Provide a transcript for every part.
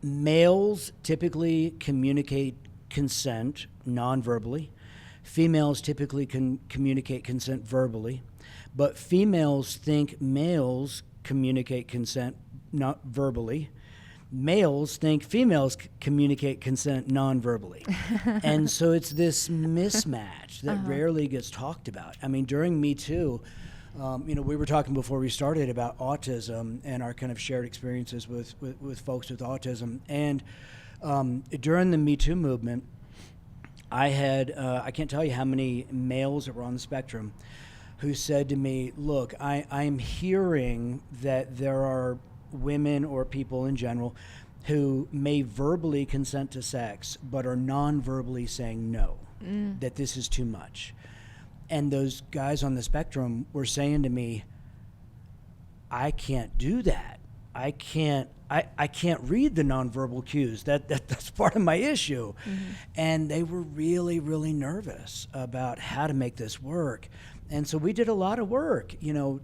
Males typically communicate consent non-verbally. Females typically can communicate consent verbally, but females think males communicate consent not verbally. Males think females communicate consent non-verbally. And so it's this mismatch that rarely gets talked about. I mean, during Me Too, we were talking before we started about autism and our kind of shared experiences with folks with autism. And during the Me Too movement, I had, I can't tell you how many males that were on the spectrum who said to me, look, I'm hearing that there are women or people in general who may verbally consent to sex but are non-verbally saying no, that this is too much. And those guys on the spectrum were saying to me, I can't do that. I can't read the nonverbal cues. That's part of my issue. And they were really, really nervous about how to make this work. And so we did a lot of work,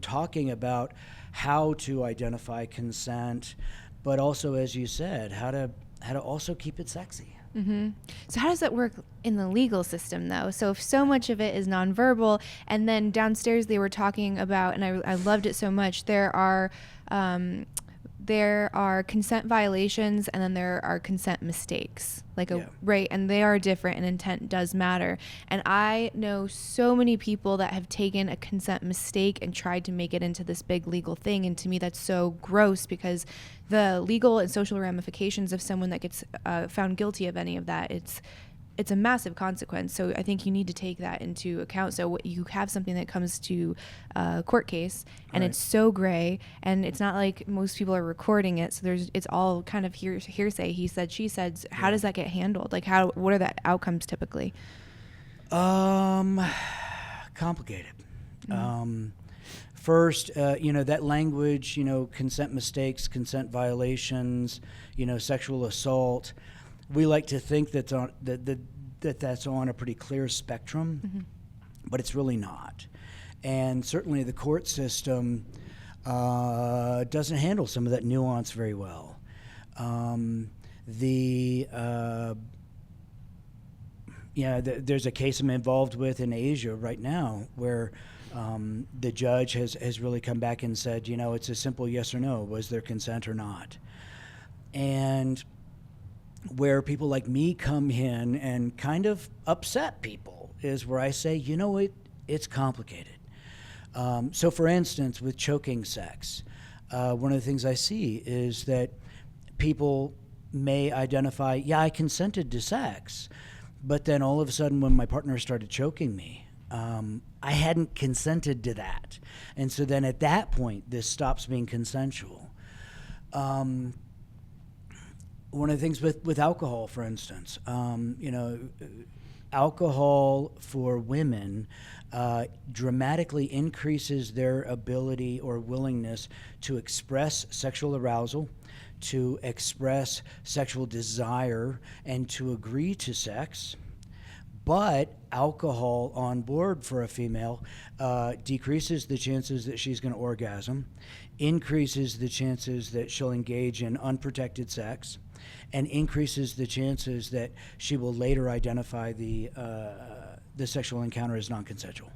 talking about how to identify consent, but also, as you said, how to also keep it sexy. So how does that work in the legal system, though? So if so much of it is nonverbal, and then downstairs they were talking about, and I loved it so much, there are consent violations, and then there are consent mistakes, right? And they are different, and intent does matter. And I know so many people that have taken a consent mistake and tried to make it into this big legal thing. And to me, that's so gross, because the legal and social ramifications of someone that gets found guilty of any of that, it's a massive consequence. So I think you need to take that into account. So you have something that comes to a court case, and it's so gray, and it's not like most people are recording it. So it's all kind of hearsay. He said, she said. How does that get handled? What are the outcomes typically? Complicated. First, that language, consent mistakes, consent violations, sexual assault. We like to think that's on that's on a pretty clear spectrum, but it's really not. And certainly the court system doesn't handle some of that nuance very well. There's a case I'm involved with in Asia right now where the judge has really come back and said, it's a simple yes or no. Was there consent or not? And where people like me come in and kind of upset people is where I say, it's complicated. So for instance, with choking sex, one of the things I see is that people may identify, I consented to sex, but then all of a sudden when my partner started choking me, I hadn't consented to that. And so then at that point, this stops being consensual. One of the things with alcohol, for instance, alcohol for women dramatically increases their ability or willingness to express sexual arousal, to express sexual desire, and to agree to sex. But alcohol on board for a female decreases the chances that she's going to orgasm, increases the chances that she'll engage in unprotected sex, and increases the chances that she will later identify the sexual encounter as non-consensual.